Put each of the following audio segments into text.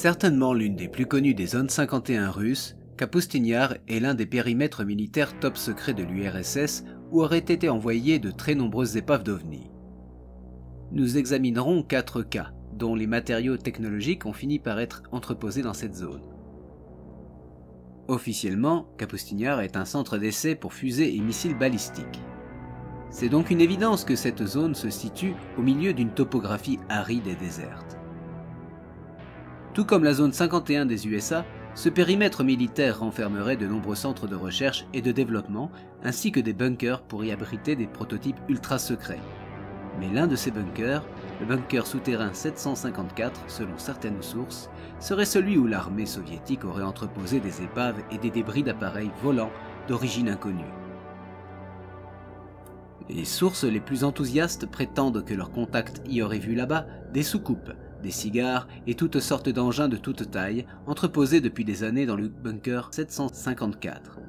Certainement l'une des plus connues des zones 51 russes, Kapustin-Yar est l'un des périmètres militaires top secrets de l'URSS où auraient été envoyées de très nombreuses épaves d'OVNI. Nous examinerons 4 cas, dont les matériaux technologiques ont fini par être entreposés dans cette zone. Officiellement, Kapustin-Yar est un centre d'essai pour fusées et missiles balistiques. C'est donc une évidence que cette zone se situe au milieu d'une topographie aride et déserte. Tout comme la zone 51 des USA, ce périmètre militaire renfermerait de nombreux centres de recherche et de développement, ainsi que des bunkers pour y abriter des prototypes ultra secrets. Mais l'un de ces bunkers, le bunker souterrain 754 selon certaines sources, serait celui où l'armée soviétique aurait entreposé des épaves et des débris d'appareils volants d'origine inconnue. Les sources les plus enthousiastes prétendent que leurs contacts y auraient vu là-bas des soucoupes, des cigares et toutes sortes d'engins de toute taille entreposés depuis des années dans le bunker 754.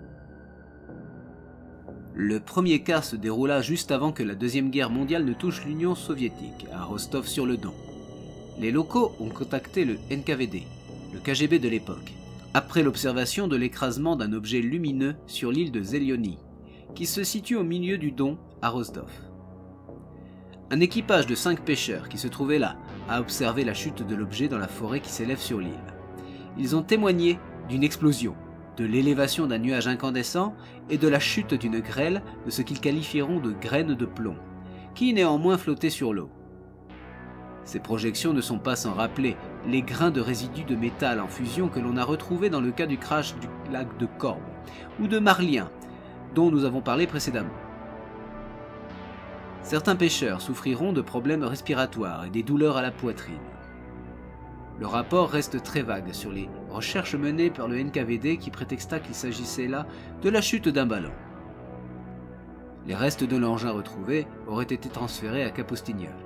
Le premier cas se déroula juste avant que la Deuxième Guerre mondiale ne touche l'Union soviétique, à Rostov-sur-le-Don. Les locaux ont contacté le NKVD, le KGB de l'époque, après l'observation de l'écrasement d'un objet lumineux sur l'île de Zelyony, qui se situe au milieu du Don à Rostov. Un équipage de 5 pêcheurs qui se trouvaient là a observé la chute de l'objet dans la forêt qui s'élève sur l'île. Ils ont témoigné d'une explosion, de l'élévation d'un nuage incandescent et de la chute d'une grêle de ce qu'ils qualifieront de graines de plomb, qui néanmoins flottaient sur l'eau. Ces projections ne sont pas sans rappeler les grains de résidus de métal en fusion que l'on a retrouvés dans le cas du crash du lac de Korb ou de Marlien, dont nous avons parlé précédemment. Certains pêcheurs souffriront de problèmes respiratoires et des douleurs à la poitrine. Le rapport reste très vague sur les recherches menées par le NKVD qui prétexta qu'il s'agissait là de la chute d'un ballon. Les restes de l'engin retrouvé auraient été transférés à Kapustin-Yar.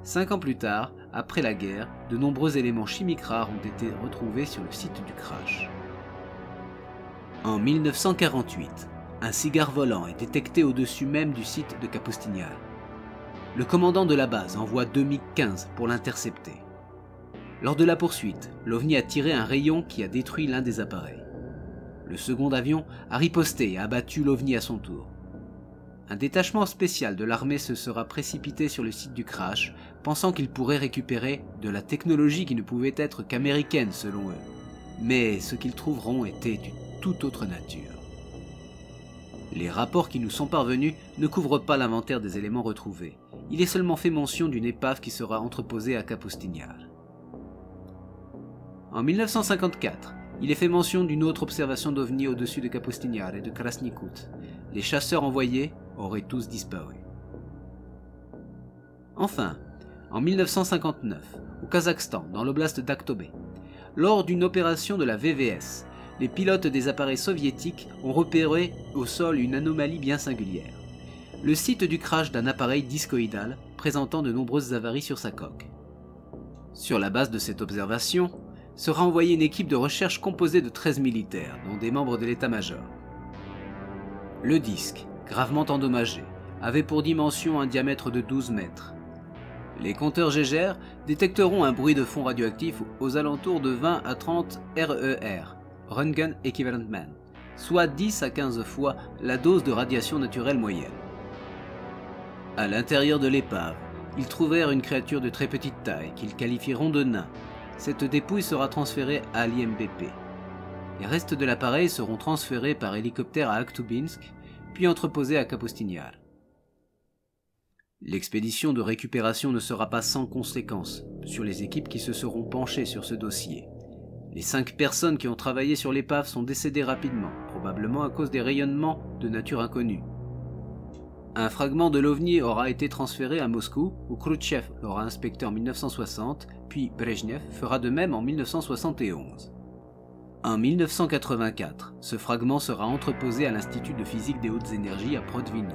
5 ans plus tard, après la guerre, de nombreux éléments chimiques rares ont été retrouvés sur le site du crash. En 1948, un cigare volant est détecté au-dessus même du site de Kapustin-Yar. Le commandant de la base envoie 2 MiG-15 pour l'intercepter. Lors de la poursuite, l'OVNI a tiré un rayon qui a détruit l'un des appareils. Le second avion a riposté et a abattu l'OVNI à son tour. Un détachement spécial de l'armée se sera précipité sur le site du crash, pensant qu'il pourrait récupérer de la technologie qui ne pouvait être qu'américaine selon eux. Mais ce qu'ils trouveront était d'une toute autre nature. Les rapports qui nous sont parvenus ne couvrent pas l'inventaire des éléments retrouvés. Il est seulement fait mention d'une épave qui sera entreposée à Kapustin-Yar. En 1954, il est fait mention d'une autre observation d'OVNI au-dessus de Kapustin-Yar et de Krasny Kut. Les chasseurs envoyés auraient tous disparu. Enfin, en 1959, au Kazakhstan, dans l'oblast d'Aktobe, lors d'une opération de la VVS, les pilotes des appareils soviétiques ont repéré au sol une anomalie bien singulière. Le site du crash d'un appareil discoïdal présentant de nombreuses avaries sur sa coque. Sur la base de cette observation, sera envoyée une équipe de recherche composée de 13 militaires, dont des membres de l'état-major. Le disque, gravement endommagé, avait pour dimension un diamètre de 12 mètres. Les compteurs Geiger détecteront un bruit de fond radioactif aux alentours de 20 à 30 RER, Röntgen Equivalent Man, soit 10 à 15 fois la dose de radiation naturelle moyenne. À l'intérieur de l'épave, ils trouvèrent une créature de très petite taille qu'ils qualifieront de nain. Cette dépouille sera transférée à l'IMBP. Les restes de l'appareil seront transférés par hélicoptère à Akhtubinsk, puis entreposés à Kapustin-Yar. L'expédition de récupération ne sera pas sans conséquences sur les équipes qui se seront penchées sur ce dossier. Les 5 personnes qui ont travaillé sur l'épave sont décédées rapidement, probablement à cause des rayonnements de nature inconnue. Un fragment de l'OVNI aura été transféré à Moscou, où Khrouchtchev l'aura inspecté en 1960, puis Brejnev fera de même en 1971. En 1984, ce fragment sera entreposé à l'Institut de physique des hautes énergies à Prodvino.